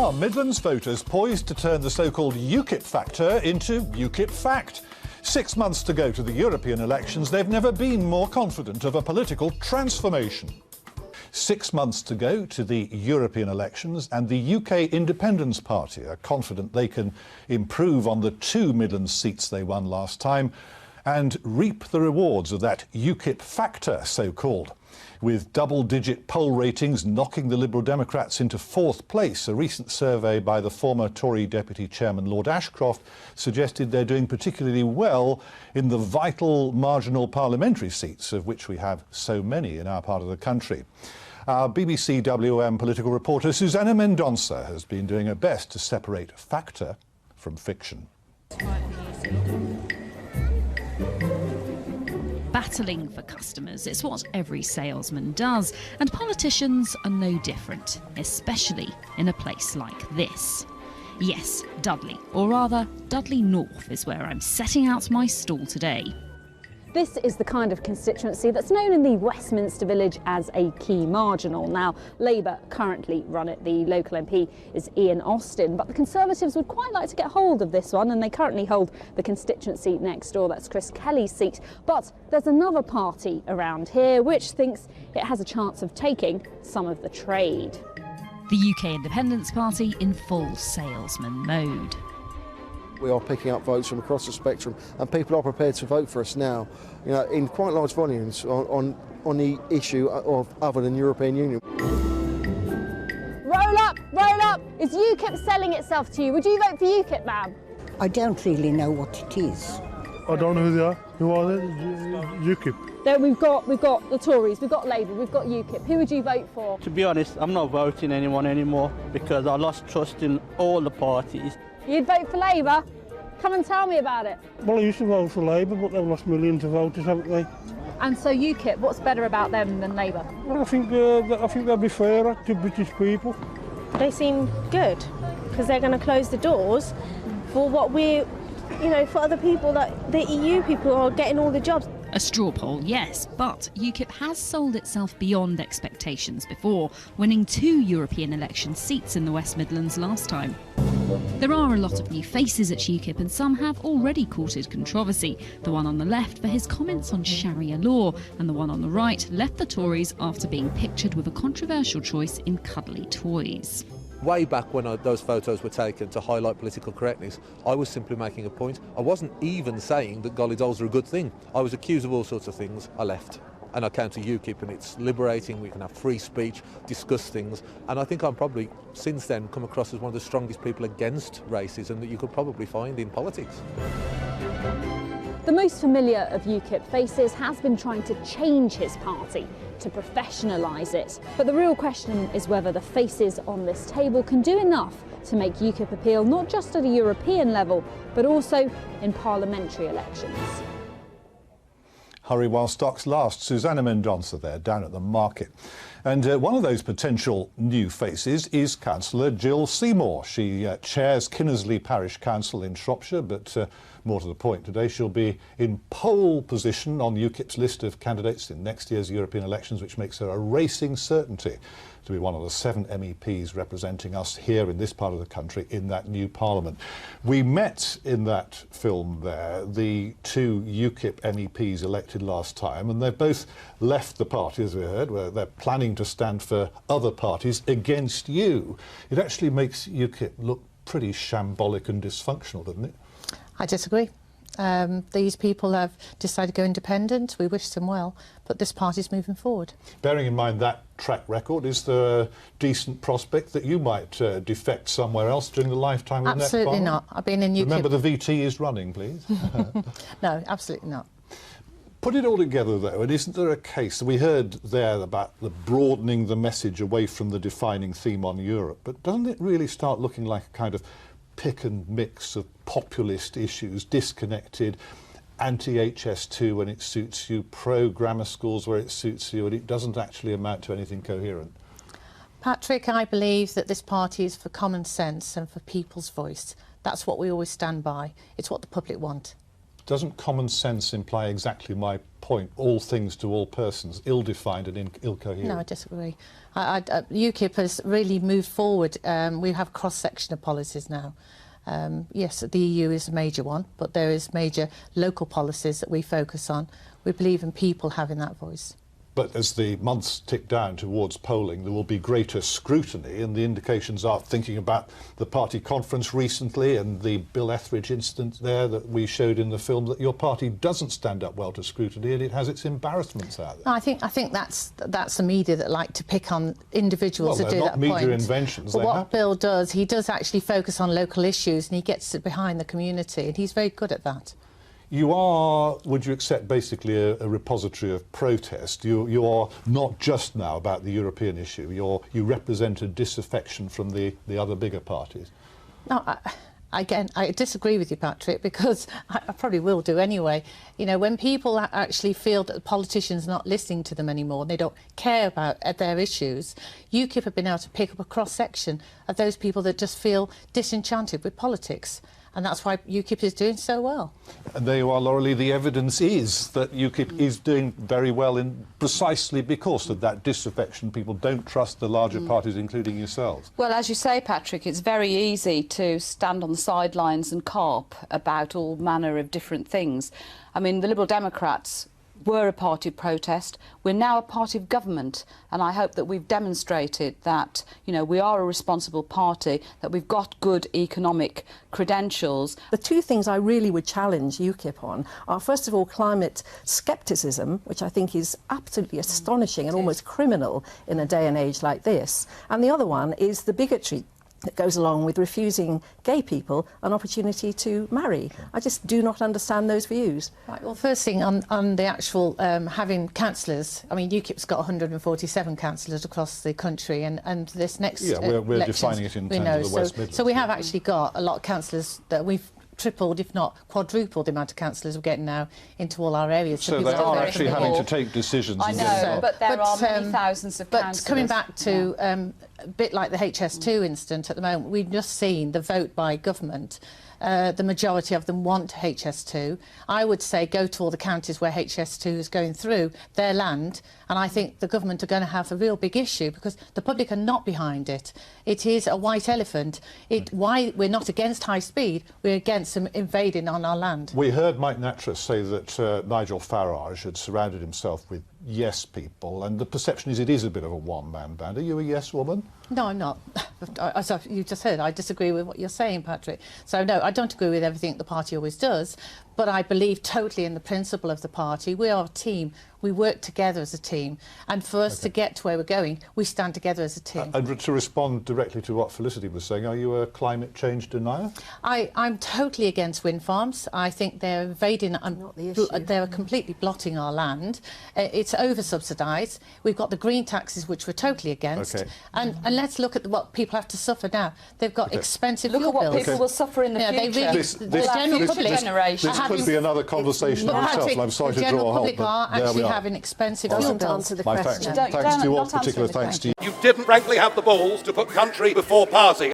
Are Midlands voters poised to turn the so-called UKIP factor into UKIP fact? 6 months to go to the European elections, they've never been more confident of a political transformation. 6 months to go to the European elections, and the UK Independence Party are confident they can improve on the 2 Midlands seats they won last time and reap the rewards of that UKIP factor, so-called. With double-digit poll ratings knocking the Liberal Democrats into 4th place, a recent survey by the former Tory Deputy Chairman Lord Ashcroft suggested they're doing particularly well in the vital marginal parliamentary seats, of which we have so many in our part of the country. Our BBC WM political reporter Susanna Mendonça has been doing her best to separate factor from fiction. Battling for customers, it's what every salesman does, and politicians are no different, especially in a place like this. Yes, Dudley, or rather Dudley North, is where I'm setting out my stall today. This is the kind of constituency that's known in the Westminster Village as a key marginal. Now, Labour currently run it. The local MP is Ian Austin, but the Conservatives would quite like to get hold of this one, and they currently hold the constituency next door. That's Chris Kelly's seat. But there's another party around here which thinks it has a chance of taking some of the trade. The UK Independence Party in full salesman mode. We are picking up votes from across the spectrum, and people are prepared to vote for us now, you know, in quite large volumes on the issue of other than European Union. Roll up, roll up! Is UKIP selling itself to you? Would you vote for UKIP, ma'am? I don't really know what it is. I don't know who they are. Who are they? UKIP. Then we've got the Tories, we've got Labour, we've got UKIP. Who would you vote for? To be honest, I'm not voting anyone anymore because I lost trust in all the parties. You'd vote for Labour? Come and tell me about it. Well, I used to vote for Labour, but they've lost millions of voters, haven't they? And so UKIP, what's better about them than Labour? Well, I think they'll be fairer to British people. They seem good because they're going to close the doors for what we're, for other people, that the EU people are getting all the jobs. A straw poll, yes, but UKIP has sold itself beyond expectations before, winning 2 European election seats in the West Midlands last time. There are a lot of new faces at UKIP, and some have already courted controversy. The one on the left for his comments on Sharia law, and the one on the right left the Tories after being pictured with a controversial choice in cuddly toys. Way back when those photos were taken to highlight political correctness, I was simply making a point. I wasn't even saying that golly dolls are a good thing. I was accused of all sorts of things. I left. And I came to UKIP, and it's liberating. We can have free speech, discuss things. And I think I'm probably, since then, come across as one of the strongest people against racism that you could probably find in politics. The most familiar of UKIP faces has been trying to change his party, to professionalise it. But the real question is whether the faces on this table can do enough to make UKIP appeal not just at a European level, but also in parliamentary elections. Hurry while stocks last. Susanna Mendonça there, down at the market. And one of those potential new faces is Councillor Jill Seymour. She chairs Kinnersley Parish Council in Shropshire, but more to the point, today she'll be in pole position on UKIP's list of candidates in next year's European elections, which makes her a racing certainty to be one of the 7 MEPs representing us here in this part of the country in that new parliament. We met in that film there the 2 UKIP MEPs elected last time, and they've both left the party, as we heard, where they're planning to stand for other parties against you. It actually makes UKIP look pretty shambolic and dysfunctional, doesn't it? I disagree. These people have decided to go independent. We wish them well, but this party's moving forward. Bearing in mind that track record, is there a decent prospect that you might defect somewhere else during the lifetime of the next parliament? Absolutely not. I've been in UKIP. Remember, the VT is running, please. No, absolutely not. Put it all together, though, and isn't there a case, we heard there about the broadening the message away from the defining theme on Europe, but doesn't it really start looking like a kind of pick and mix of populist issues, disconnected, anti-HS2 when it suits you, pro-grammar schools where it suits you, and it doesn't actually amount to anything coherent? Patrick, I believe that this party is for common sense and for people's voice. That's what we always stand by. It's what the public want. Doesn't common sense imply exactly my point? All things to all persons, ill-defined and ill-coherent. No, I disagree. UKIP has really moved forward. We have cross-section of policies now. Yes, the EU is a major one, but there is major local policies that we focus on. We believe in people having that voice. But as the months tick down towards polling, there will be greater scrutiny, and the indications are, thinking about the party conference recently and the Bill Etheridge incident there that we showed in the film, that your party doesn't stand up well to scrutiny and it has its embarrassments out there. I think that's the media that like to pick on individuals well, that do that point. Well, they're not media inventions. But what Bill does, he does actually focus on local issues and he gets behind the community, and he's very good at that. You are, would you accept, basically a repository of protest. You are not just now about the European issue. You represent a disaffection from the other bigger parties. No, again, I disagree with you, Patrick, because I probably will do anyway. You know, when people actually feel that the politicians are not listening to them anymore, and they don't care about their issues, UKIP have been able to pick up a cross-section of those people that just feel disenchanted with politics. And that's why UKIP is doing so well. And there you are, Laura Lee. The evidence is that UKIP is doing very well in precisely because of that disaffection. People don't trust the larger parties, including yourselves. Well, as you say, Patrick, it's very easy to stand on the sidelines and carp about all manner of different things. I mean, the Liberal Democrats were a party of protest. We're now a party of government, and I hope that we've demonstrated that, you know, we are a responsible party, that we've got good economic credentials. The two things I really would challenge UKIP on are, first of all, climate scepticism, which I think is absolutely astonishing and almost criminal in a day and age like this, and the other one is the bigotry that goes along with refusing gay people an opportunity to marry. I just do not understand those views. Right, well, first thing on the actual having councillors, I mean, UKIP's got 147 councillors across the country, and this next we're defining it in terms of the West Midlands. So we have actually got a lot of councillors that we've tripled, if not quadrupled, the amount of councillors we're getting now into all our areas. So they are actually having to take decisions. I know, but there are many thousands of councillors. But coming back to a bit like the HS2 incident at the moment, we've just seen the vote by government. The majority of them want HS2. I would say go to all the counties where HS2 is going through their land, and I think the government are going to have a real big issue because the public are not behind it. It is a white elephant. Why we're not against high speed, we're against them invading on our land. We heard Mike Nattrass say that Nigel Farage had surrounded himself with yes people, and the perception is it is a bit of a one-man band. Are you a yes woman? No, I'm not. As you just heard, I disagree with what you're saying, Patrick. So, no, I don't agree with everything the party always does, but I believe totally in the principle of the party. We are a team. We work together as a team. And for us to get to where we're going, we stand together as a team. And to respond directly to what Felicity was saying, are you a climate change denier? I'm totally against wind farms. I think they're invading, they're completely blotting our land. It's over-subsidised. We've got the green taxes, which we're totally against. Okay. And let's look at what people have to suffer now. They've got expensive fuel bills. Look at what people will suffer in the future. This could be another conversation in itself. I'm sorry to draw a halt, but there we are. Having expensive fuel bills. My thanks to you all, particular thanks to you. You didn't frankly have the balls to put country before party.